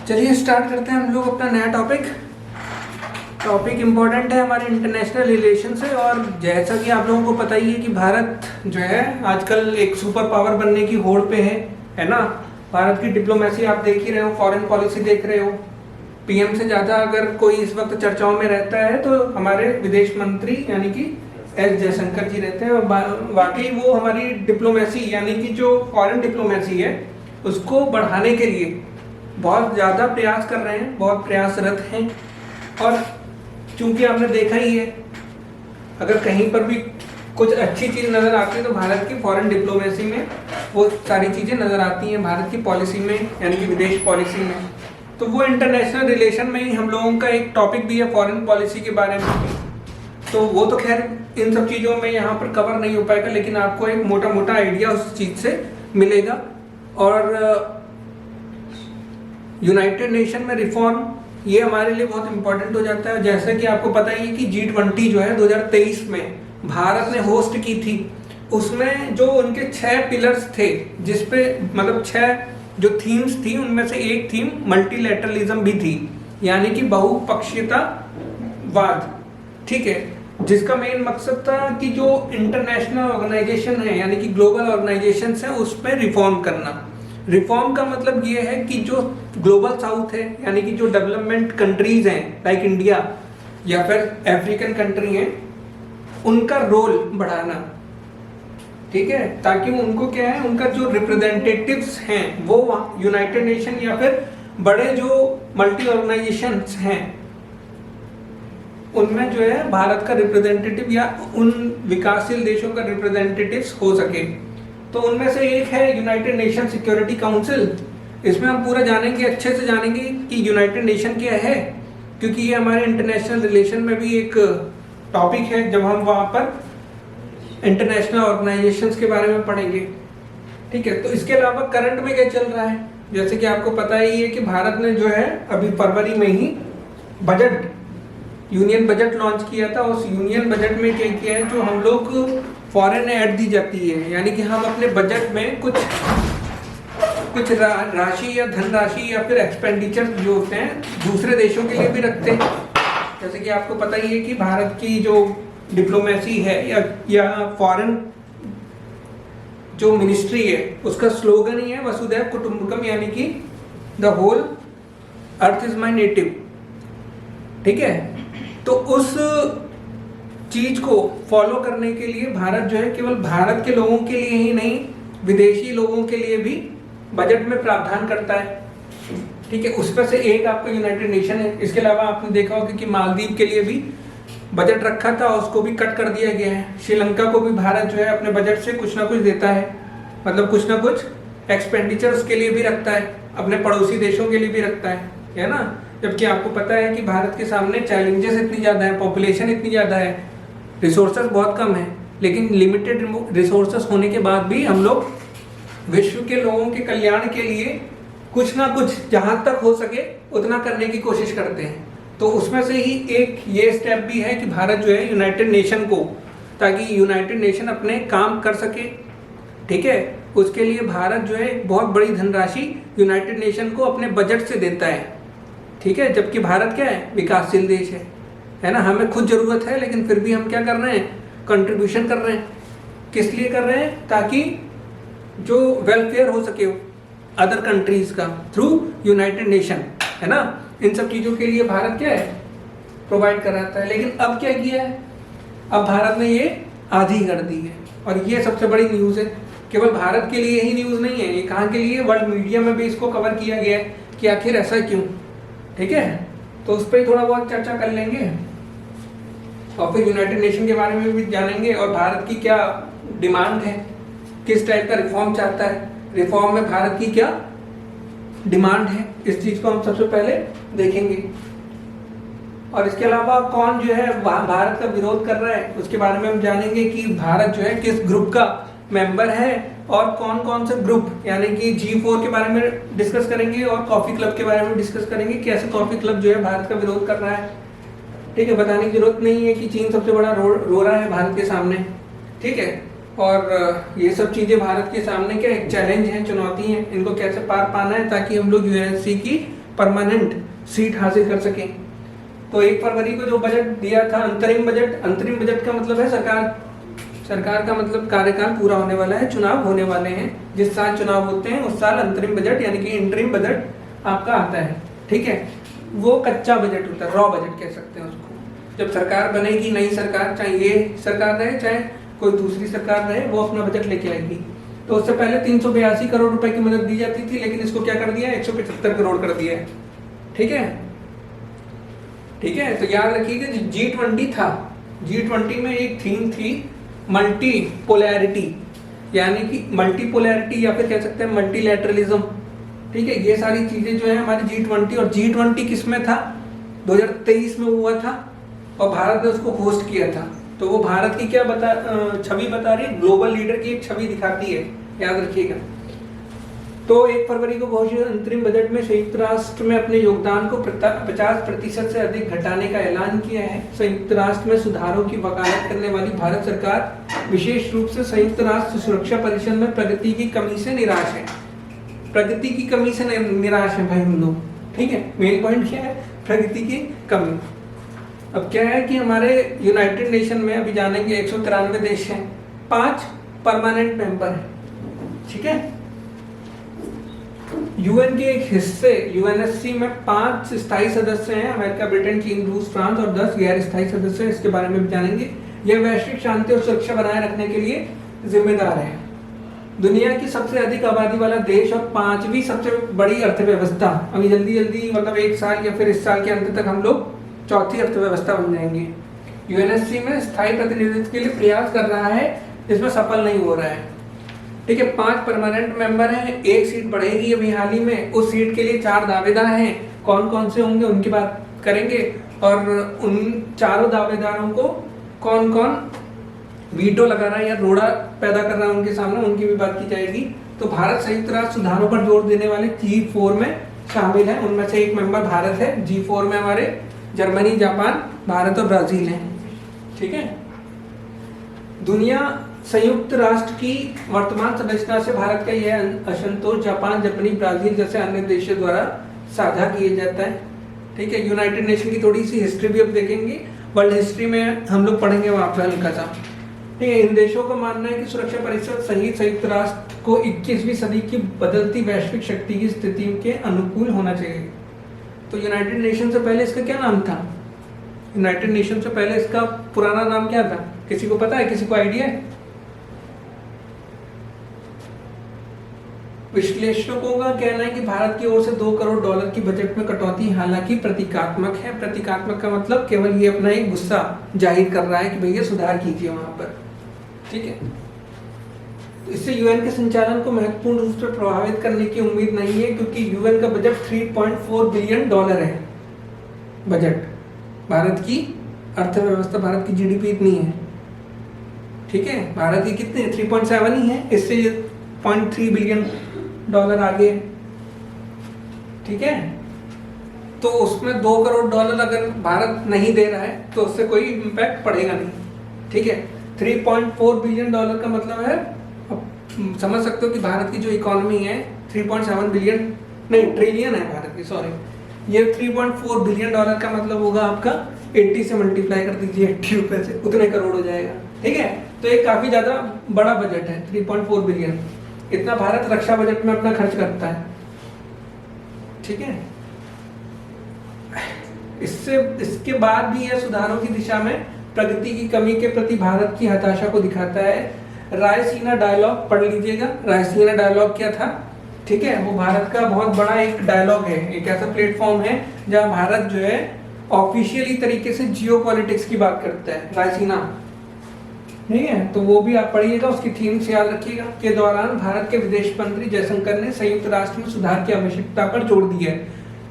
चलिए स्टार्ट करते हैं हम लोग अपना नया टॉपिक इम्पोर्टेंट है हमारे इंटरनेशनल रिलेशन से। और जैसा कि आप लोगों को पता ही है कि भारत जो है आजकल एक सुपर पावर बनने की होड़ पे है ना। भारत की डिप्लोमेसी आप देख ही रहे हो, फॉरेन पॉलिसी देख रहे हो। पीएम से ज़्यादा अगर कोई इस वक्त चर्चाओं में रहता है तो हमारे विदेश मंत्री यानी कि एस जयशंकर जी रहते हैं। और वाकई वो हमारी डिप्लोमेसी यानी कि जो फॉरेन डिप्लोमेसी है उसको बढ़ाने के लिए बहुत ज़्यादा प्रयास कर रहे हैं, बहुत प्रयासरत हैं। और चूंकि आपने देखा ही है, अगर कहीं पर भी कुछ अच्छी चीज़ नज़र आती है तो भारत की फॉरेन डिप्लोमेसी में वो सारी चीज़ें नज़र आती हैं, भारत की पॉलिसी में यानी कि विदेश पॉलिसी में। तो वो इंटरनेशनल रिलेशन में ही हम लोगों का एक टॉपिक भी है फॉरेन पॉलिसी के बारे में। तो वो तो खैर इन सब चीज़ों में यहाँ पर कवर नहीं हो पाएगा, लेकिन आपको एक मोटा मोटा आइडिया उस चीज़ से मिलेगा। और यूनाइटेड नेशन में रिफॉर्म ये हमारे लिए बहुत इंपॉर्टेंट हो जाता है। जैसा कि आपको पता ही है कि G20 जो है 2023 में भारत ने होस्ट की थी, उसमें जो उनके 6 पिलर्स थे, जिसपे मतलब 6 जो थीम्स थी उनमें से एक थीम मल्टीलैटरलिज्म भी थी, यानी कि बहुपक्षीयतावाद। ठीक है, जिसका मेन मकसद था कि जो इंटरनेशनल ऑर्गेनाइजेशन है यानी कि ग्लोबल ऑर्गेनाइजेशन है उस पर रिफॉर्म करना। रिफॉर्म का मतलब ये है कि जो ग्लोबल साउथ है यानी कि जो डेवलपमेंट कंट्रीज हैं लाइक इंडिया या फिर अफ्रीकन कंट्री हैं, उनका रोल बढ़ाना। ठीक है, ताकि उनको क्या है, उनका जो रिप्रेजेंटेटिव्स हैं वो यूनाइटेड नेशन या फिर बड़े जो मल्टी ऑर्गेनाइजेशंस हैं उनमें जो है भारत का रिप्रेजेंटेटिव या उन विकासशील देशों का रिप्रेजेंटेटिव्स हो सके। तो उनमें से एक है यूनाइटेड नेशन सिक्योरिटी काउंसिल। इसमें हम पूरा जानेंगे, अच्छे से जानेंगे कि यूनाइटेड नेशन क्या है, क्योंकि ये हमारे इंटरनेशनल रिलेशन में भी एक टॉपिक है जब हम वहाँ पर इंटरनेशनल ऑर्गेनाइजेशंस के बारे में पढ़ेंगे। ठीक है, तो इसके अलावा करंट में क्या चल रहा है, जैसे कि आपको पता ही है कि भारत ने जो है अभी फरवरी में ही बजट यूनियन बजट लॉन्च किया था। उस यूनियन बजट में क्या किया है, जो हम लोग फॉरेन एड दी जाती है यानी कि हम अपने बजट में कुछ राशि या धनराशि या फिर एक्सपेंडिचर जो होते हैं दूसरे देशों के लिए भी रखते हैं। जैसे कि आपको पता ही है कि भारत की जो डिप्लोमेसी है या फॉरेन जो मिनिस्ट्री है उसका स्लोगन ही है वसुधैव कुटुंबकम, यानी कि the whole earth is my native. ठीक है, तो उस चीज को फॉलो करने के लिए भारत जो है केवल भारत के लोगों के लिए ही नहीं, विदेशी लोगों के लिए भी बजट में प्रावधान करता है। ठीक है, उसमें से एक आपका यूनाइटेड नेशन है। इसके अलावा आपने देखा होगा कि मालदीव के लिए भी बजट रखा था, उसको भी कट कर दिया गया है। श्रीलंका को भी भारत जो है अपने बजट से कुछ ना कुछ देता है, मतलब कुछ ना कुछ एक्सपेंडिचर उसके लिए भी रखता है, अपने पड़ोसी देशों के लिए भी रखता है ना। जबकि आपको पता है कि भारत के सामने चैलेंजेस इतनी ज़्यादा है, पॉपुलेशन इतनी ज़्यादा है, रिसोर्सेज बहुत कम है, लेकिन लिमिटेड रिसोर्सेज होने के बाद भी हम लोग विश्व के लोगों के कल्याण के लिए कुछ ना कुछ जहाँ तक हो सके उतना करने की कोशिश करते हैं। तो उसमें से ही एक ये स्टेप भी है कि भारत जो है यूनाइटेड नेशन को, ताकि यूनाइटेड नेशन अपने काम कर सके, ठीक है, उसके लिए भारत जो है बहुत बड़ी धनराशि यूनाइटेड नेशन को अपने बजट से देता है। ठीक है, जबकि भारत क्या है, विकासशील देश है ना। हमें खुद ज़रूरत है, लेकिन फिर भी हम क्या कर रहे हैं, कंट्रीब्यूशन कर रहे हैं। किस लिए कर रहे हैं, ताकि जो वेलफेयर हो सके अदर कंट्रीज का थ्रू यूनाइटेड नेशन, है ना। इन सब चीज़ों के लिए भारत क्या है, प्रोवाइड कराता है। लेकिन अब क्या किया है, अब भारत ने ये आधी कर दी है। और ये सबसे बड़ी न्यूज़ है, केवल भारत के लिए ही न्यूज़ नहीं है, ये कहाँ के लिए, वर्ल्ड मीडिया में भी इसको कवर किया गया है कि आखिर ऐसा क्यों। ठीक है, तो उस पर थोड़ा बहुत चर्चा कर लेंगे और फिर यूनाइटेड नेशन के बारे में भी जानेंगे और भारत की क्या डिमांड है, किस टाइप का रिफॉर्म चाहता है, रिफॉर्म में भारत की क्या डिमांड है, इस चीज़ को हम सबसे पहले देखेंगे। और इसके अलावा कौन जो है भारत का विरोध कर रहा है उसके बारे में हम जानेंगे कि भारत जो है किस ग्रुप का मेंबर है और कौन कौन से ग्रुप, यानी कि G4 के बारे में डिस्कस करेंगे और कॉफ़ी क्लब के बारे में डिस्कस करेंगे कि ऐसे कॉफ़ी क्लब जो है भारत का विरोध कर रहा है। ठीक है, बताने की जरूरत नहीं है कि चीन सबसे बड़ा रो रहा है भारत के सामने। ठीक है, और ये सब चीज़ें भारत के सामने क्या एक चैलेंज है, चुनौती है, इनको कैसे पार पाना है ताकि हम लोग यूएनएससी की परमानेंट सीट हासिल कर सकें। तो 1 फरवरी को जो बजट दिया था अंतरिम बजट का मतलब है सरकार का मतलब कार्यकाल पूरा होने वाला है, चुनाव होने वाले हैं, जिस साल चुनाव होते हैं उस साल अंतरिम बजट यानी कि इंटरिम बजट आपका आता है, ठीक है। वो कच्चा बजट होता है, रॉ बजट कह सकते हैं उसको। जब सरकार बनेगी, नई सरकार, चाहे ये सरकार रहे चाहे कोई दूसरी सरकार रहे, वो अपना बजट लेके आएगी। तो उससे पहले 382 करोड़ रुपए की मदद दी जाती थी, लेकिन इसको क्या कर दिया, 175 करोड़ कर दिया है, ठीक है। तो याद रखिएगा G20 था, G20 में एक थीम थी मल्टीपोलैरिटी, यानी कि मल्टीपोलैरिटी या फिर कह सकते हैं मल्टीलैटरलिज्म, ठीक है। ये सारी चीजें जो है हमारी G20, और G20 किस में था, 2023 में हुआ था और भारत ने उसको होस्ट किया था। तो वो भारत की क्या छवि बता रही है, ग्लोबल लीडर की एक छवि दिखाती है, याद रखिएगा। तो 1 फरवरी को घोषित अंतरिम बजट में संयुक्त राष्ट्र में अपने योगदान को 50% से अधिक घटाने का ऐलान किया है। संयुक्त राष्ट्र में सुधारों की वकालत करने वाली भारत सरकार विशेष रूप से संयुक्त राष्ट्र सुरक्षा परिषद में प्रगति की कमी से निराश है। प्रगति की कमी से निराश है भाई हम लोग, ठीक है। मेन पॉइंट क्या है, प्रगति की कमी। अब क्या है कि हमारे यूनाइटेड नेशन में अभी जानेंगे 193 देश हैं, 5 परमानेंट मेंबर हैं, ठीक है। यूएन के एक हिस्से यूएनएससी में 5 स्थायी सदस्य हैं, अमेरिका, ब्रिटेन, चीन, रूस, फ्रांस, और 10 गैर स्थायी सदस्य हैं। इसके बारे में भी जानेंगे। यह वैश्विक शांति और सुरक्षा बनाए रखने के लिए जिम्मेदार है। दुनिया की सबसे अधिक आबादी वाला देश और 5वीं सबसे बड़ी अर्थव्यवस्था। अभी जल्दी मतलब 1 साल या फिर इस साल के अंत तक हम लोग 4थी अर्थव्यवस्था बन जाएंगे। यूएनएससी में स्थायी प्रतिनिधित्व के लिए प्रयास कर रहा है, इसमें सफल नहीं हो रहा है, ठीक है। 5 परमानेंट मेंबर हैं, 1 सीट बढ़ेगी अभी हाल ही में। उस सीट के लिए 4 दावेदार हैं, कौन कौन से होंगे उनकी बात करेंगे, और उन चारों दावेदारों को कौन कौन वीटो लगा रहा है या रोड़ा पैदा कर रहा है उनके सामने, उनकी भी बात की जाएगी। तो भारत संयुक्त राष्ट्र सुधारों पर जोर देने वाले G4 में शामिल है, उनमें से एक मेंबर भारत है। G4 में हमारे जर्मनी, जापान, भारत और ब्राजील है, ठीक है। दुनिया संयुक्त राष्ट्र की वर्तमान संरचना से भारत का यह असंतोष जापान, जर्मनी, ब्राजील जैसे अन्य देशों द्वारा साझा किया जाता है, ठीक है। यूनाइटेड नेशन की थोड़ी सी हिस्ट्री भी अब देखेंगे, वर्ल्ड हिस्ट्री में हम लोग पढ़ेंगे वहां पर हल्का सा, ठीक है। इन देशों का मानना है कि सुरक्षा परिषद सहित संयुक्त राष्ट्र को 21वीं सदी की बदलती वैश्विक शक्ति की स्थिति के अनुकूल होना चाहिए। तो यूनाइटेड नेशन से पहले इसका क्या नाम था, यूनाइटेड नेशन से पहले इसका पुराना नाम क्या था, किसी को पता है, किसी को आइडिया है? विश्लेषकों का कहना है कि भारत की ओर से $2 करोड़ की बजट में कटौती हालांकि प्रतीकात्मक है। प्रतीकात्मक का मतलब केवल ये अपना एक गुस्सा जाहिर कर रहा है कि भैया सुधार कीजिए वहां पर, ठीक है। तो इससे यूएन के संचालन को महत्वपूर्ण रूप से प्रभावित करने की उम्मीद नहीं है, क्योंकि यूएन का बजट $3.4 बिलियन है। बजट भारत की अर्थव्यवस्था, भारत की जीडीपी इतनी है, ठीक है। भारत की कितने 3.7 ही है, इससे $0.3 बिलियन आगे, ठीक है। तो उसमें $2 करोड़ अगर भारत नहीं दे रहा है तो उससे कोई इम्पैक्ट पड़ेगा नहीं, ठीक है। $3.4 बिलियन का मतलब है, अब समझ सकते हो कि भारत की जो इकोनॉमी है 3.7 बिलियन नहीं ट्रिलियन है भारत की, सॉरी, ये $3.4 बिलियन का मतलब होगा आपका 80 से मल्टीप्लाई कर दीजिए 80 रुपए से, उतने करोड़ हो जाएगा, ठीक है। तो ये काफी ज्यादा बड़ा बजट है, 3.4 बिलियन, इतना भारत रक्षा बजट में अपना खर्च करता है, ठीक है। इसके बाद भी यह सुधारों की दिशा में प्रगति की कमी के प्रति भारत की हताशा को दिखाता है। रायसीना डायलॉग पढ़ लीजिएगा, रायसीना डायलॉग क्या था, ठीक है। वो भारत का बहुत बड़ा एक डायलॉग है, एक ऐसा प्लेटफॉर्म है जहां भारत जो है ऑफिशियली तरीके से जियोपॉलिटिक्स की बात करता है, रायसीना, ठीक है। तो वो भी आप पढ़िएगा, उसकी थीम से याद रखिएगा। के दौरान भारत के विदेश मंत्री जयशंकर ने संयुक्त राष्ट्र में सुधार की आवश्यकता पर जोर दिया है।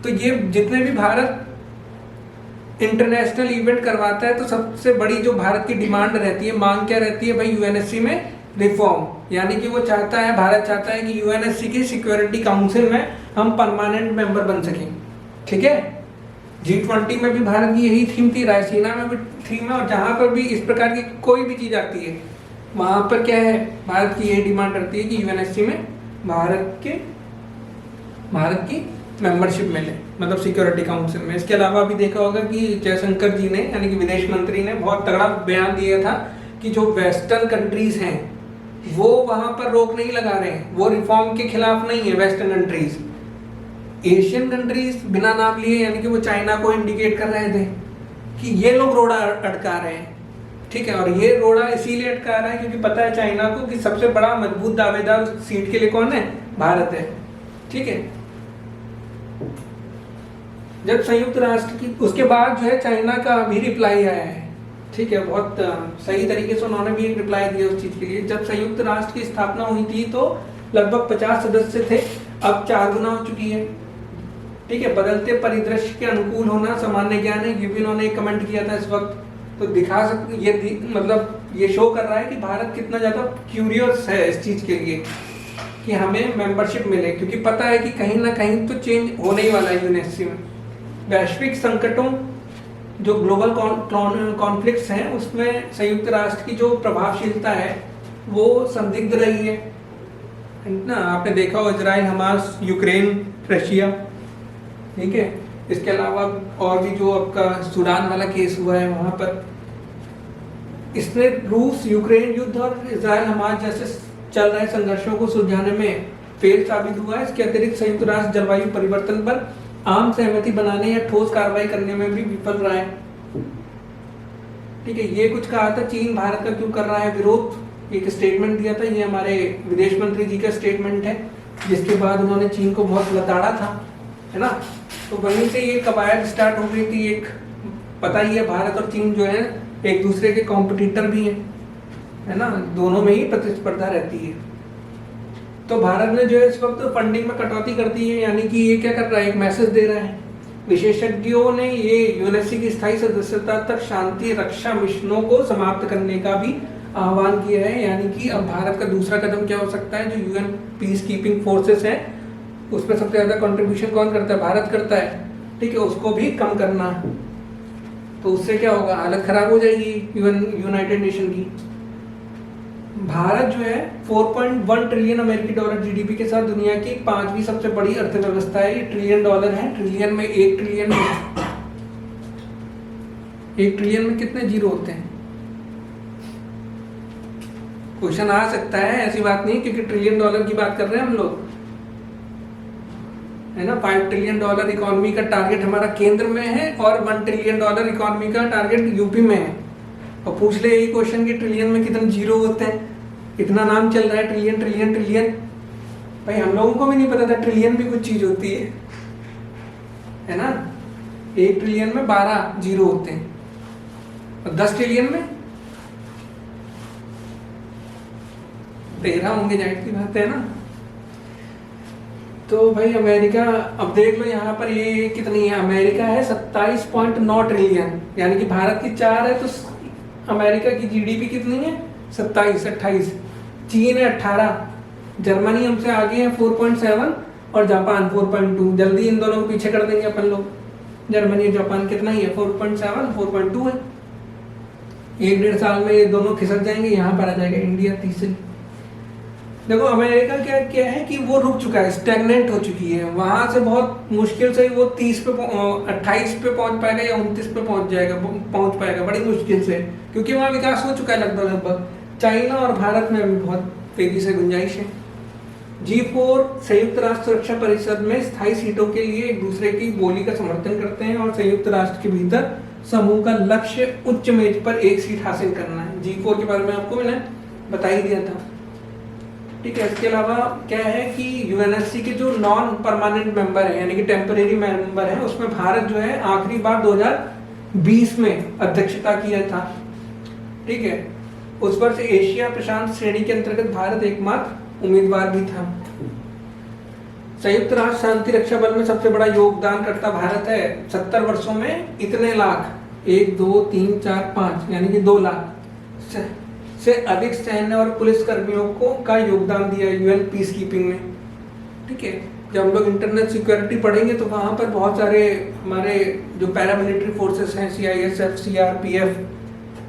तो ये जितने भी भारत इंटरनेशनल इवेंट करवाता है तो सबसे बड़ी जो भारत की डिमांड रहती है, मांग क्या रहती है भाई, यूएनएससी में रिफॉर्म, यानी कि वो चाहता है, भारत चाहता है कि यूएनएससी की सिक्योरिटी काउंसिल में हम परमानेंट मेंबर बन सकें, ठीक है। G20 में भी भारत की यही थीम थी, रायसीना में भी थीम है, और जहां पर भी इस प्रकार की कोई भी चीज आती है वहां पर क्या है, भारत की यही डिमांड रहती है कि यूएनएससी में भारत की मेंबरशिप मिले, मतलब सिक्योरिटी काउंसिल में। इसके अलावा भी देखा होगा कि जयशंकर जी ने, यानी कि विदेश मंत्री ने, बहुत तगड़ा बयान दिया था कि जो वेस्टर्न कंट्रीज हैं वो वहां पर रोक नहीं लगा रहे हैं, वो रिफॉर्म के खिलाफ नहीं है वेस्टर्न कंट्रीज। एशियन कंट्रीज बिना नाम लिए, यानी कि वो चाइना को इंडिकेट कर रहे थे कि ये लोग रोड़ा अटका रहे हैं, ठीक है। और ये रोड़ा इसीलिए अटका रहा है क्योंकि पता है चाइना को कि सबसे बड़ा मजबूत दावेदार सीट के लिए कौन है, भारत है, ठीक है। जब संयुक्त राष्ट्र की, उसके बाद जो है चाइना का भी रिप्लाई आया है, ठीक है, बहुत सही तरीके से उन्होंने भी एक रिप्लाई दिया उस चीज के लिए। जब संयुक्त राष्ट्र की स्थापना हुई थी तो लगभग 50 सदस्य थे, अब 4 गुना हो चुकी है, ठीक है। बदलते परिदृश्य के अनुकूल होना सामान्य ज्ञान है, ये भी उन्होंने एक कमेंट किया था इस वक्त। तो दिखा सकते, ये मतलब ये शो कर रहा है कि भारत कितना ज्यादा क्यूरियस है इस चीज के लिए कि हमें मेंबरशिप मिले, क्योंकि पता है कि कहीं ना कहीं तो चेंज होने ही वाला है यूएनएससी में। वैश्विक संकटों, जो ग्लोबल कॉन्फ्लिक्ट्स हैं, उसमें संयुक्त राष्ट्र की जो प्रभावशीलता है वो संदिग्ध रही है ना। आपने देखा हो इजराइल, हमास, यूक्रेन, रशिया, ठीक है। इसके अलावा और भी जो आपका सूडान वाला केस हुआ है, वहां पर इसने रूस यूक्रेन युद्ध और इजराइल हमास जैसे चल रहे संघर्षों को सुलझाने में फेल साबित हुआ है। इसके अतिरिक्त संयुक्त राष्ट्र जलवायु परिवर्तन पर आम सहमति बनाने या ठोस कार्रवाई करने में भी विफल रहा है, ठीक है। ये कुछ कहा था, चीन भारत का क्यों कर रहा है विरोध, एक स्टेटमेंट दिया था, ये हमारे विदेश मंत्री जी का स्टेटमेंट है, जिसके बाद उन्होंने चीन को बहुत लताड़ा था, है ना। तो वहीं से ये कवायद स्टार्ट हो गई थी। एक पता ही है, भारत और चीन जो है एक दूसरे के कॉम्पिटिटर भी हैं, है ना, दोनों में ही प्रतिस्पर्धा रहती है। तो भारत ने जो है इस वक्त फंडिंग में कटौती कर दी है, यानी कि ये क्या कर रहा है, एक मैसेज दे रहा है। विशेषज्ञों ने ये यूएनएससी की स्थायी सदस्यता तक शांति रक्षा मिशनों को समाप्त करने का भी आह्वान किया है, यानी कि अब भारत का दूसरा कदम क्या हो सकता है, जो यूएन पीस कीपिंग फोर्सेस है उसमें सबसे ज्यादा कंट्रीब्यूशन कौन करता है, भारत करता है, ठीक है, उसको भी कम करना। तो उससे क्या होगा, हालत खराब हो जाएगी यूनाइटेड नेशन की। भारत जो है 4.1 ट्रिलियन अमेरिकी डॉलर जीडीपी के साथ दुनिया की 5वीं सबसे बड़ी अर्थव्यवस्था है। ये ट्रिलियन डॉलर है, ट्रिलियन में 1 ट्रिलियन में कितने जीरो होते हैं, क्वेश्चन आ सकता है, ऐसी बात नहीं, क्योंकि ट्रिलियन डॉलर की बात कर रहे हैं हम लोग, है ना। 5 ट्रिलियन डॉलर इकोनॉमी का टारगेट हमारा केंद्र में है और 1 ट्रिलियन डॉलर इकोनॉमी का टारगेट यूपी में है। और पूछ ले यही क्वेश्चन कि ट्रिलियन में कितने जीरो होते हैं, इतना नाम चल रहा है ट्रिलियन ट्रिलियन ट्रिलियन, भाई हम लोगों को भी नहीं पता था ट्रिलियन भी कुछ चीज होती है ना। 1 ट्रिलियन में 12 जीरो होते हैं और 10 ट्रिलियन में 13 होंगे, जाहिर सी बात है ना। तो भाई अमेरिका, अब देख लो यहाँ पर ये कितनी है, अमेरिका है 27.9 ट्रिलियन, यानी कि भारत की 4 है, तो अमेरिका की जीडीपी कितनी है, 27-28। चीन है 18, जर्मनी हमसे आगे है 4.7 और जापान 4.2। जल्दी इन दोनों को पीछे कर देंगे अपन लोग, जर्मनी और जापान कितना ही है, 4.7 4.2 है। 1-1.5 साल में ये दोनों खिसक जाएंगे, यहाँ पर आ जाएगा इंडिया तीसरी। देखो अमेरिका क्या है कि वो रुक चुका है, स्टैग्नेंट हो चुकी है, वहां से बहुत मुश्किल से वो 30 पे 28 पे पहुंच पाएगा या 29 पे पहुंच पाएगा बड़ी मुश्किल से, क्योंकि वहां विकास हो चुका है लगभग। चाइना और भारत में भी बहुत तेजी से गुंजाइश है। G4 संयुक्त राष्ट्र सुरक्षा परिषद में स्थायी सीटों के लिए एक दूसरे की बोली का समर्थन करते हैं और संयुक्त राष्ट्र के भीतर समूह का लक्ष्य उच्च मेज पर 1 सीट हासिल करना है। G4 के बारे में आपको मैंने बता ही दिया था, ठीक है। इसके अलावा क्या है कि यूएनएससी के जो नॉन परमानेंट मेंबर है, यानी कि टेम्परेरी मेंबर है, उसमें भारत जो है आखिरी बार 2020 में अध्यक्षता किया था, ठीक है। उस वर्ष एशिया प्रशांत श्रेणी के अंतर्गत भारत एकमात्र उम्मीदवार भी था। संयुक्त राष्ट्र शांति रक्षा बल में सबसे बड़ा योगदानकर्ता भारत है। 70 वर्षों में इतने लाख, 1 2 3 4 5 यानी कि 2 लाख से अधिक सैन्य और पुलिस कर्मियों को का योगदान दिया यूएन पीस कीपिंग में, ठीक है। जब हम लोग इंटरनल सिक्योरिटी पढ़ेंगे तो वहाँ पर बहुत सारे हमारे जो पैरामिलिट्री फोर्सेस हैं, CISF, CRPF,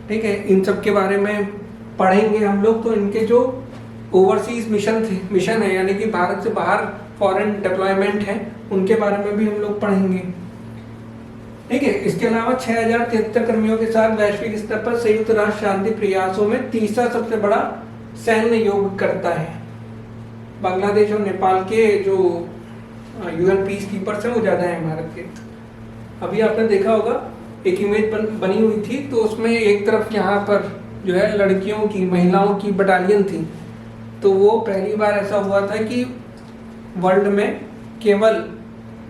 ठीक है, इन सब के बारे में पढ़ेंगे हम लोग। तो इनके जो ओवरसीज मिशन है, यानी कि भारत से बाहर फॉरेन डिप्लॉयमेंट है, उनके बारे में भी हम लोग पढ़ेंगे। ठीक है, इसके अलावा 6073 कर्मियों के साथ वैश्विक स्तर पर संयुक्त राष्ट्र शांति प्रयासों में तीसरा सबसे बड़ा सैन्य योग करता है। बांग्लादेश और नेपाल के जो यूएन पीस कीपर्स हैं वो ज्यादा है भारत के। अभी आपने देखा होगा एक इमेज बनी हुई थी, तो उसमें एक तरफ यहाँ पर जो है लड़कियों की, महिलाओं की बटालियन थी। तो वो पहली बार ऐसा हुआ था कि वर्ल्ड में केवल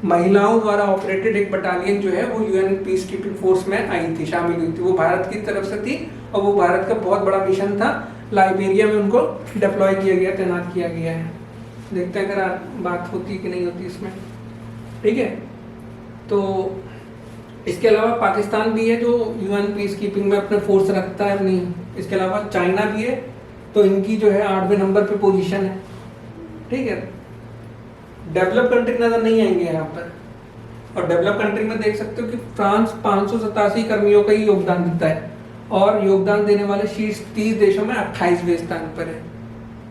महिलाओं द्वारा ऑपरेटेड एक बटालियन जो है वो यूएन पीस कीपिंग फोर्स में आई थी, शामिल हुई थी। वो भारत की तरफ से थी और वो भारत का बहुत बड़ा मिशन था। लाइबेरिया में उनको डिप्लॉय किया गया, तैनात किया गया है। देखते हैं अगर बात होती कि नहीं होती इसमें। ठीक है, तो इसके अलावा पाकिस्तान भी है जो यूएन पीस कीपिंग में अपने फोर्स रखता है अपनी। इसके अलावा चाइना भी है, तो इनकी जो है 8वें नंबर पे पोजीशन है। ठीक है, डेवलप कंट्री नजर नहीं आएंगे यहाँ पर। और डेवलप कंट्री में देख सकते हो कि फ्रांस 587 कर्मियों का ही योगदान देता है और योगदान देने वाले शीर्ष 30 देशों में 28वें स्थान पर है।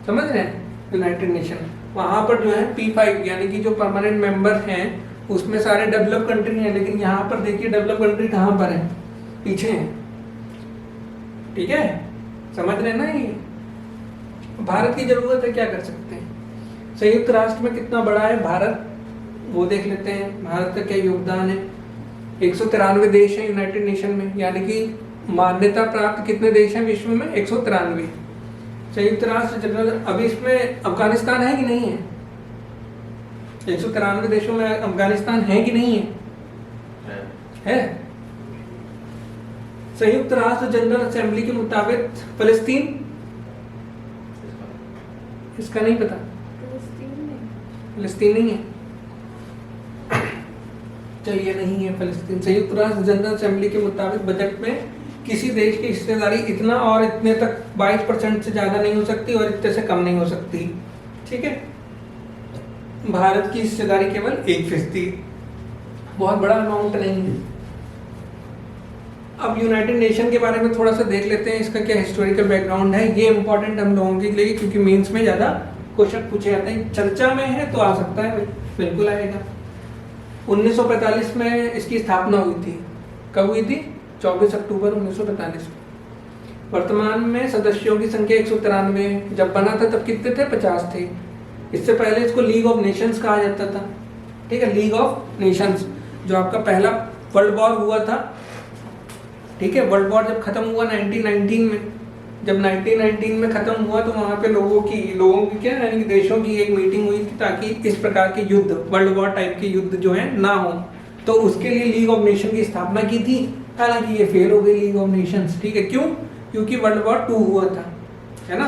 समझ रहे हैं, यूनाइटेड नेशन वहां पर जो है P5 यानी कि जो परमानेंट मेंबर हैं उसमें सारे डेवलप कंट्री हैं, लेकिन यहाँ पर देखिए डेवलप कंट्री कहाँ पर है, पीछे है। ठीक है, समझ रहे ना। ये भारत की जरूरत है, क्या कर सकते हैं। संयुक्त राष्ट्र में कितना बड़ा है भारत, वो देख लेते हैं। भारत का क्या योगदान है। 193 देश है यूनाइटेड नेशन में, यानी कि मान्यता प्राप्त कितने देश हैं विश्व में, 193। संयुक्त राष्ट्र जनरल, अभी इसमें अफगानिस्तान है कि नहीं है, 193 देशों में अफगानिस्तान है कि नहीं है? संयुक्त राष्ट्र जनरल असेंबली के मुताबिक फलस्तीन, इसका नहीं पता, फलस्तीन नहीं है। चलिए नहीं है फलस्तीन। संयुक्त राष्ट्र जनरल असेंबली के मुताबिक बजट में किसी देश की हिस्सेदारी इतना और इतने तक 22% से ज्यादा नहीं हो सकती और इतने से कम नहीं हो सकती। ठीक है, भारत की हिस्सेदारी केवल 1%, बहुत बड़ा अमाउंट नहीं है। अब यूनाइटेड नेशन के बारे में थोड़ा सा देख लेते हैं, इसका क्या हिस्टोरिकल बैकग्राउंड है। ये इंपॉर्टेंट हम लोगों के लिए, क्योंकि मेंस में ज्यादा क्वेश्चन पूछे जाते हैं। चर्चा में है तो आ सकता है, बिल्कुल आएगा। 1945 में इसकी स्थापना हुई थी। कब हुई थी? 24 अक्टूबर 1945। वर्तमान में सदस्यों की संख्या 193। जब बना था तब कितने थे? 50 थे। इससे पहले इसको लीग ऑफ नेशंस कहा जाता था। ठीक है, लीग ऑफ नेशंस, जो आपका पहला वर्ल्ड वॉर हुआ था। ठीक है, वर्ल्ड वॉर जब खत्म हुआ 1919 में, जब 1919 में खत्म हुआ तो वहां पे लोगों की क्या यानी कि देशों की एक मीटिंग हुई थी ताकि इस प्रकार के युद्ध, वर्ल्ड वॉर टाइप के युद्ध जो है ना हो। तो उसके लिए लीग ऑफ नेशन की स्थापना की थी। हालांकि ये फेल हो गई लीग ऑफ नेशंस। ठीक है, क्यों? क्योंकि वर्ल्ड वॉर 2 हुआ था, है ना।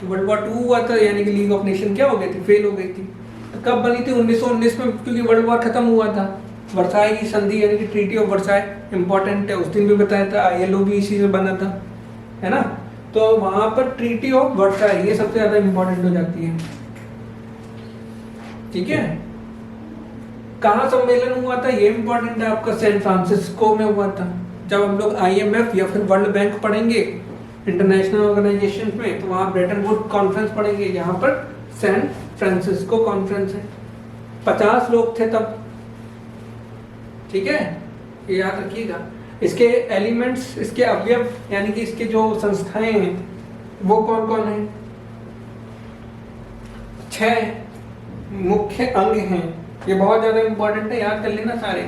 तो वर्ल्ड वॉर 2 हुआ था यानी कि लीग ऑफ नेशन क्या हो गई थी? फेल हो गई थी। तो कब बनी थी? 1919 में, क्योंकि वर्ल्ड वॉर खत्म हुआ था। वर्साई की संधि यानी कि ट्रीटी ऑफ वर्साई इंपॉर्टेंट है, उस दिन भी बताया था। ILO भी इसी से बना था, है ना। तो वहां पर ट्रीटी ऑफ वर्साई ये सबसे ज्यादा इंपॉर्टेंट हो जाती है। ठीक है, कहाँ सम्मेलन हुआ था ये इंपॉर्टेंट है आपका, सैन फ्रांसिस्को में हुआ था। जब हम लोग IMF या फिर वर्ल्ड बैंक पढ़ेंगे इंटरनेशनल ऑर्गेनाइजेशन में, तो वहां ब्रेटन वुड कॉन्फ्रेंस पढ़ेंगे, यहाँ पर सैन फ्रांसिस्को कॉन्फ्रेंस है। 50 लोग थे तब। ठीक है, ये याद रखिएगा। इसके एलिमेंट्स, इसके अवयव यानी कि इसके जो संस्थाएं हैं वो कौन कौन है? 6 मुख्य अंग हैं। ये बहुत ज्यादा इंपॉर्टेंट है, याद कर लेना सारे।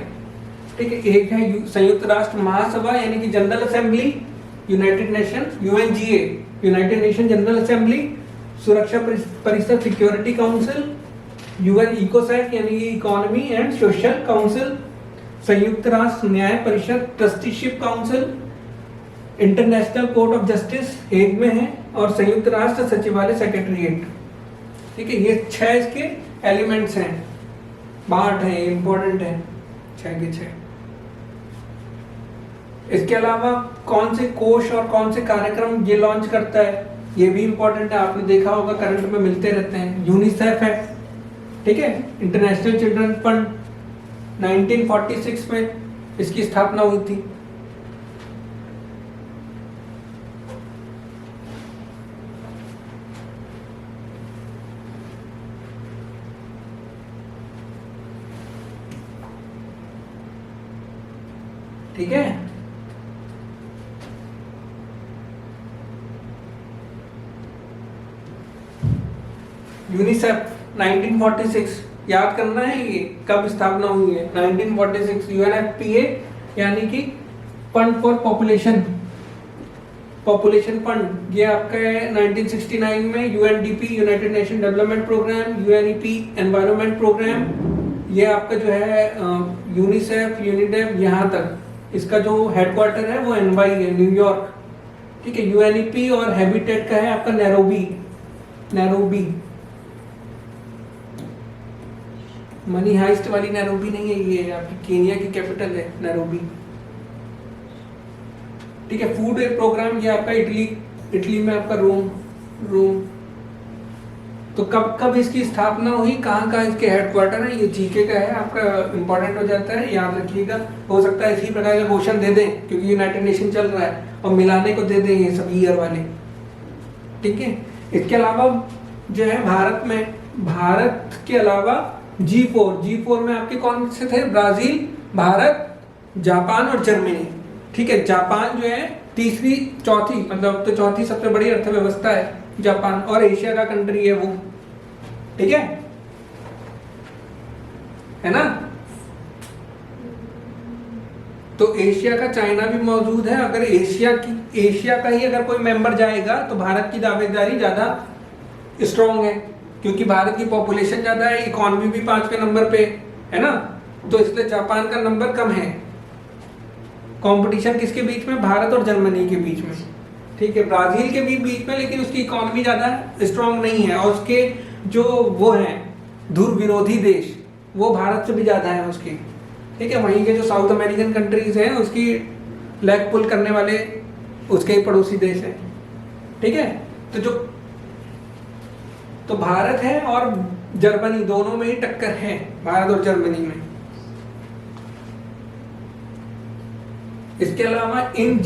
ठीक है, एक है संयुक्त राष्ट्र महासभा यानी कि general assembly, United nation, UNGA United nation general assembly, सुरक्षा परिषद सिक्योरिटी काउंसिल, UN इकोसैक यानी कि इकोनॉमी एंड सोशल काउंसिल, संयुक्त राष्ट्र न्याय परिषद trusteeship council, international court of justice Hague में है, और संयुक्त राष्ट्र सचिवालय सेक्रेटरीट। ठीक है, ये 6 इसके एलिमेंट्स हैं, पार्ट है, इंपॉर्टेंट है, 6 के 6। इसके अलावा कौन से कोष और कौन से कार्यक्रम ये लॉन्च करता है ये भी इंपॉर्टेंट है। आपने देखा होगा, करंट में मिलते रहते हैं। यूनिसेफ है, ठीक है, इंटरनेशनल चिल्ड्रन फंड, 1946 में इसकी स्थापना हुई थी। ठीक है। यूनिसेफ 1946, याद करना है ये कब स्थापना हुई है, 1946। यूएनएफपीए यानी कि फंड फॉर पॉपुलेशन फंड, ये आपका है 1969 में। UNDP, United Nation Development Programme, UNEP environment programme, ये आपका जो है यूनिसेफ, यूनिडेफ, यहाँ तक इसका जो हेडक्वार्टर है वो एनवाई है, न्यूयॉर्क, ठीक है। यूएनईपी और हैबिटेट का है आपका नैरोबी। मनी हाइस्ट वाली नैरोबी नहीं है, ये आपकी केनिया की कैपिटल है नैरोबी, ठीक है। फूड प्रोग्राम ये आपका इटली में आपका रोम। तो कब इसकी स्थापना हुई, कहाँ इसके हेडक्वार्टर है, ये जीके का है आपका, इंपॉर्टेंट हो जाता है, याद रखिएगा। हो सकता है इसी प्रकार का क्वेश्चन दे दें क्योंकि यूनाइटेड नेशन चल रहा है, और मिलाने को दे दें ये सब ईयर वाले, ठीक है। इसके अलावा जो है भारत के अलावा G4 में आपके कौन से थे, ब्राजील, भारत, जापान और जर्मनी, ठीक है। जापान जो है चौथी मतलब तो चौथी सबसे बड़ी अर्थव्यवस्था है जापान, और एशिया का कंट्री है वो, ठीक है ना। तो एशिया का चाइना भी मौजूद है। अगर एशिया का ही अगर कोई मेंबर जाएगा तो भारत की दावेदारी ज्यादा स्ट्रॉन्ग है, क्योंकि भारत की पॉपुलेशन ज्यादा है, इकोनॉमी भी 5वें नंबर पे है ना, तो इसलिए जापान का नंबर कम है। कंपटीशन किसके बीच में, भारत और जर्मनी के बीच में, ठीक है। ब्राजील के भी बीच में, लेकिन उसकी इकोनॉमी ज्यादा स्ट्रॉन्ग नहीं है, और उसके जो वो हैं ध्रुव विरोधी देश वो भारत से भी ज्यादा है उसके, ठीक है। वहीं के जो साउथ अमेरिकन कंट्रीज हैं उसकी लेग पुल करने वाले उसके ही पड़ोसी देश हैं, ठीक है। तो भारत है और जर्मनी दोनों में ही टक्कर है, भारत और जर्मनी में। इसके अलावा इन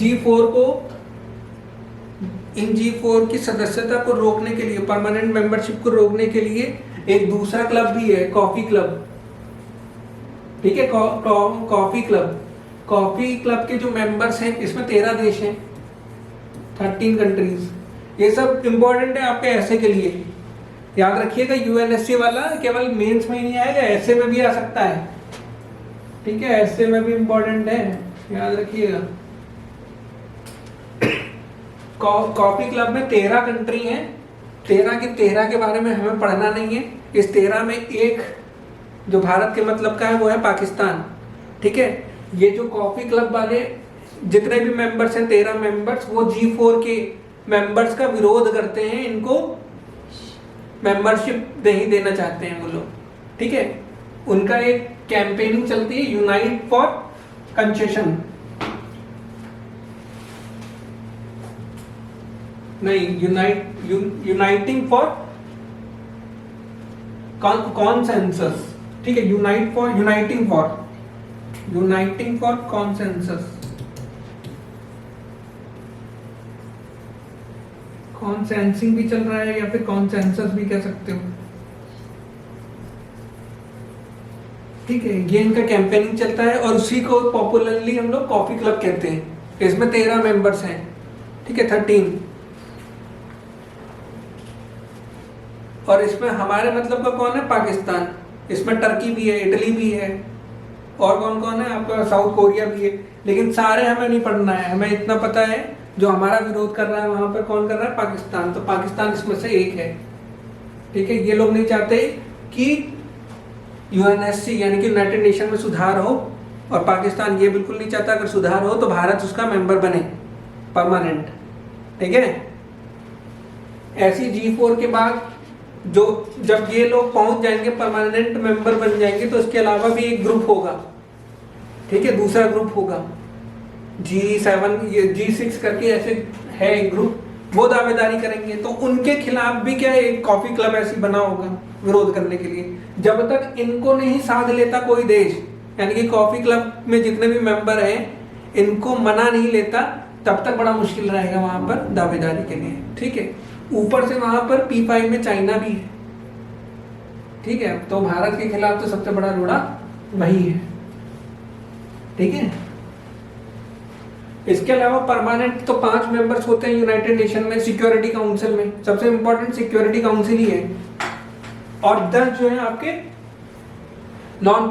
G4 की सदस्यता को रोकने के लिए, परमानेंट मेंबरशिप को रोकने के लिए एक दूसरा क्लब भी है, कॉफी क्लब, ठीक है। कॉफी क्लब के जो मेंबर्स हैं इसमें 13 देश हैं, 13 कंट्रीज। ये सब इंपॉर्टेंट है आपके ऐसे के लिए, याद रखिएगा। यूएनएससी वाला केवल मेंस में ही नहीं आएगा, ऐसे में भी आ सकता है, ठीक है। ऐसे में भी इंपॉर्टेंट है, याद रखिएगा। कॉफी क्लब में 13 कंट्री हैं, 13 की 13 के बारे में हमें पढ़ना नहीं है। इस 13 में एक जो भारत के मतलब का है वो है पाकिस्तान, ठीक है। ये जो कॉफी क्लब वाले जितने भी मेंबर्स हैं, 13 मेंबर्स, वो G4 के मेंबर्स का विरोध करते हैं, इनको मेंबरशिप नहीं देना चाहते हैं वो लोग, ठीक है। उनका एक कैंपेनिंग चलती है, यूनाइट फॉर कंसेशन, नहीं यूनाइटिंग फॉर कॉन्सेंसस, ठीक है। यूनाइटिंग फॉर कॉन्सेंसस, कॉन्सेंसिंग भी चल रहा है या फिर कॉन्सेंसस भी कह सकते हो, ठीक है। ये इनका कैंपेनिंग चलता है और उसी को पॉपुलरली हम लोग कॉफी क्लब कहते हैं। इसमें 13 मेंबर्स हैं, ठीक है, 13। और इसमें हमारे मतलब का कौन है, पाकिस्तान। इसमें टर्की भी है, इटली भी है, और कौन कौन है आपका, साउथ कोरिया भी है। लेकिन सारे हमें नहीं पढ़ना है, हमें इतना पता है जो हमारा विरोध कर रहा है वहां पर कौन कर रहा है, पाकिस्तान। तो पाकिस्तान इसमें से एक है, ठीक है। ये लोग नहीं चाहते कि यूएनएससी यानी कि यूनाइटेड नेशन में सुधार हो, और पाकिस्तान ये बिल्कुल नहीं चाहता अगर सुधार हो तो भारत उसका मेंबर बने परमानेंट, ठीक है। ऐसी G4 के बाद जब ये लोग पहुंच जाएंगे, परमानेंट मेंबर बन जाएंगे, तो इसके अलावा भी एक ग्रुप होगा, ठीक है, दूसरा ग्रुप होगा G7 G6 करके ऐसे है एक ग्रुप, वो दावेदारी करेंगे। तो उनके खिलाफ भी क्या एक कॉफी क्लब ऐसी बना होगा विरोध करने के लिए। जब तक इनको नहीं साध लेता कोई देश, यानी कि कॉफी क्लब में जितने भी मेंबर हैं इनको मना नहीं लेता, तब तक बड़ा मुश्किल रहेगा वहां पर दावेदारी के लिए, ठीक है। ऊपर से वहां पर P5 में चाइना भी है, ठीक है। तो भारत के खिलाफ तो सबसे बड़ा रोड़ा वही है, ठीक है। इसके अलावा परमानेंट तो 5 मेंबर्स होते हैं यूनाइटेड नेशन में, सिक्योरिटी काउंसिल में सबसे इंपॉर्टेंट सिक्योरिटी काउंसिल ही है। और 10 जो है आपके नॉन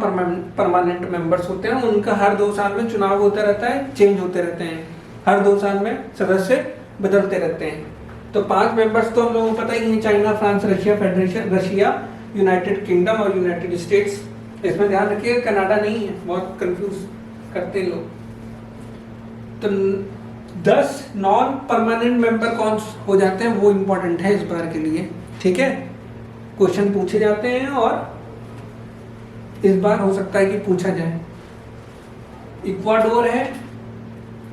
परमानेंट मेंबर्स होते हैं, उनका हर 2 साल में चुनाव होता रहता है, चेंज होते रहते हैं, हर 2 साल में सदस्य बदलते रहते हैं। तो 5 मेंबर्स तो हम लोगों को पता ही है, China, France, Russia federation, Russia, United kingdom और यूनाइटेड स्टेट्स। इसमें ध्यान रखिए कनाडा नहीं है, बहुत कंफ्यूज करते हैं लोग। तो 10 नॉन परमानेंट मेंबर कौन हो जाते हैं वो इंपॉर्टेंट है इस बार के लिए, ठीक है। क्वेश्चन पूछे जाते हैं और इस बार हो सकता है कि पूछा जाए। इक्वाडोर है,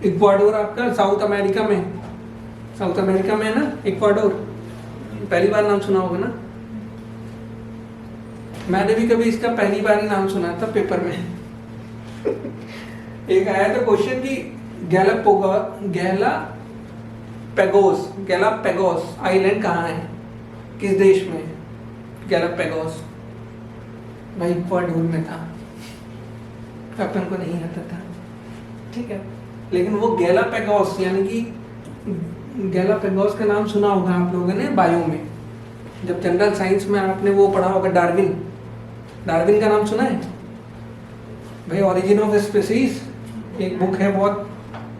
इक्वाडोर आपका साउथ अमेरिका में, साउथ अमेरिका में है ना इक्वाडोर, पहली बार नाम सुना होगा ना, मैंने भी कभी इसका पहली बार ही नाम सुना था पेपर में। एक आया था क्वेश्चन कि गैलापेगोस आइलैंड कहाँ है, किस देश में? गैलापेगोस भाई इक्वाडोर में था, अपन को नहीं आता था, ठीक है। लेकिन वो गैलापेगोस यानी कि गैलापेगोस का नाम सुना होगा आप लोगों ने बायो में, जब जनरल साइंस में आपने वो पढ़ा होगा, डार्विन का नाम सुना है भाई? ओरिजिन ऑफ स्पीसीज एक बुक है बहुत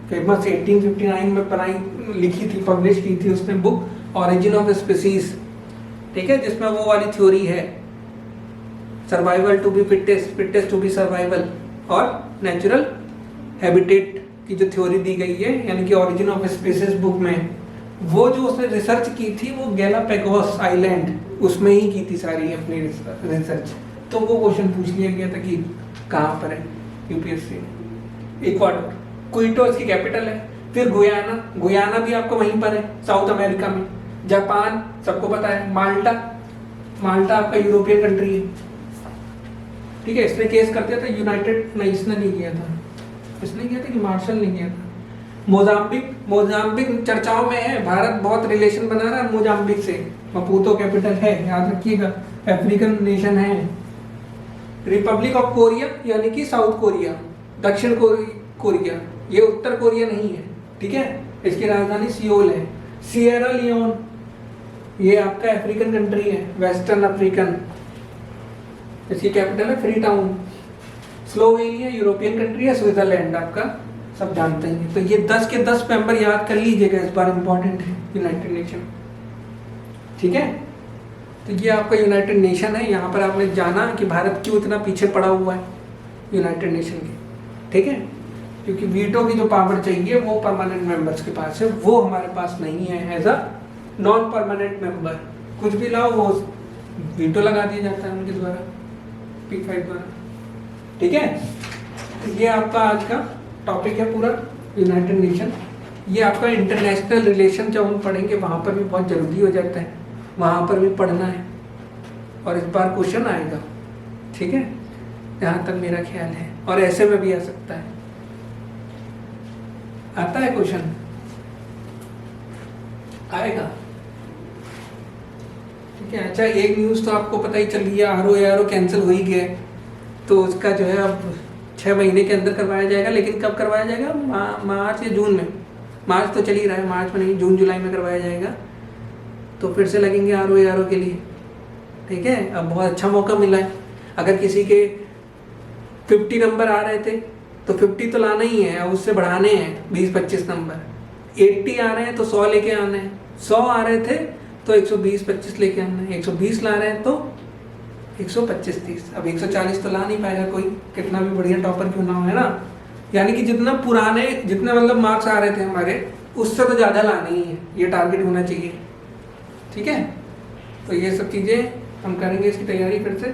फेमस, 1859 में बनाई लिखी थी, पब्लिश की थी उसने बुक, ओरिजिन ऑफ स्पीसीज, ठीक है, जिसमें वो वाली थ्योरी है, survival to be fittest, fittest to be survival, और नेचुरल हैबिटेट की जो थ्योरी दी गई है, यानी कि ओरिजिन ऑफ स्पीसीज बुक में, वो जो उसने रिसर्च की थी वो गैलापेगोस आइलैंड उसमें ही की थी सारी अपनी रिसर्च। तो वो क्वेश्चन पूछ लिया गया था कि कहाँ पर है यूपीएससी में। इक्वाडोर, क्विटो इसकी कैपिटल है। फिर गुयाना भी आपको वहीं पर है साउथ अमेरिका में। जापान सबको पता है। माल्टा आपका यूरोपियन कंट्री है, ठीक है। इसने केस कर दिया था यूनाइटेड, नहीं इसने नहीं किया था, इसने किया था कि मार्शल ने किया था। मोजाम्बिक चर्चाओं में है, भारत बहुत रिलेशन बना रहा है मोजाम्बिक से, मपूतो कैपिटल है, याद रखिएगा, अफ्रीकन नेशन है। रिपब्लिक ऑफ कोरिया यानी कि साउथ कोरिया, दक्षिण कोरिया, ये उत्तर कोरिया नहीं है, ठीक है। इसकी राजधानी सियोल है। सिएरा लियोन ये आपका अफ्रीकन कंट्री है, वेस्टर्न अफ्रीकन, इसकी कैपिटल है free town. Slovenia European country है। स्विट्जरलैंड आपका सब जानते हैं। तो ये 10 के 10 मेंबर याद कर लीजिएगा, इस बार इंपॉर्टेंट है यूनाइटेड नेशन, ठीक है। तो ये आपका यूनाइटेड नेशन है। यहाँ पर आपने जाना कि भारत क्यों इतना पीछे पड़ा हुआ है यूनाइटेड नेशन के, ठीक है, क्योंकि वीटो की जो पावर चाहिए वो परमानेंट मेंबर्स के पास है, वो हमारे पास नहीं है। As a non permanent member कुछ भी लाओ वो वीटो लगा दिया जाता है उनके द्वारा, P5 द्वारा, ठीक है। तो ये आपका आज का टॉपिक है पूरा यूनाइटेड नेशन। ये आपका इंटरनेशनल रिलेशन जब हम पढ़ेंगे वहाँ पर भी बहुत जरूरी हो जाता है, वहाँ पर भी पढ़ना है और इस बार क्वेश्चन आएगा, ठीक है, जहाँ तक मेरा ख्याल है। और ऐसे में भी आ सकता है, आता है क्वेश्चन, आएगा, ठीक है। अच्छा, एक न्यूज़ तो आपको पता ही चल गया, RO कैंसिल हो ही गया, तो उसका जो है अब 6 महीने के अंदर करवाया जाएगा। लेकिन कब करवाया जाएगा? मार्च या जून में। मार्च तो चल ही रहा है, मार्च में नहीं, जून जुलाई में करवाया जाएगा। तो फिर से लगेंगे RO के लिए, ठीक है। अब बहुत अच्छा मौका मिला है। अगर किसी के 50 नंबर आ रहे थे तो 50 तो लाना ही है, अब उससे बढ़ाने हैं 20-25 नंबर। 80 आ रहे हैं तो 100 लेके आना है, 100 आ रहे थे तो 120-25 लेके आना है, 120 ला रहे हैं तो 125-30। अब 140 तो ला नहीं पाएगा कोई, कितना भी बढ़िया टॉपर क्यों ना हो, है ना। यानी कि जितने मतलब मार्क्स आ रहे थे हमारे, उससे तो ज़्यादा लाना ही है, ये टारगेट होना चाहिए, ठीक है। तो ये सब चीज़ें हम करेंगे, इसकी तैयारी फिर से।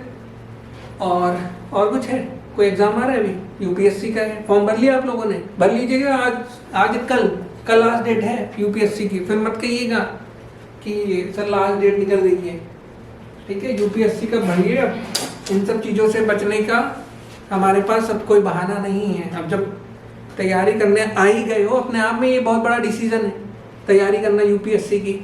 और कुछ है? कोई एग्ज़ाम आ रहा है अभी? यूपीएससी का है, फॉर्म भर लिया आप लोगों ने? भर लीजिएगा, आज कल लास्ट डेट है यूपीएससी की। फिर मत कहिएगा कि सर लास्ट डेट निकल रही है, ठीक है। यूपीएससी का भरिए। अब इन सब चीज़ों से बचने का हमारे पास अब कोई बहाना नहीं है। अब जब तैयारी करने आ ही गए हो, अपने आप में ये बहुत बड़ा डिसीजन है तैयारी करना यूपीएससी की।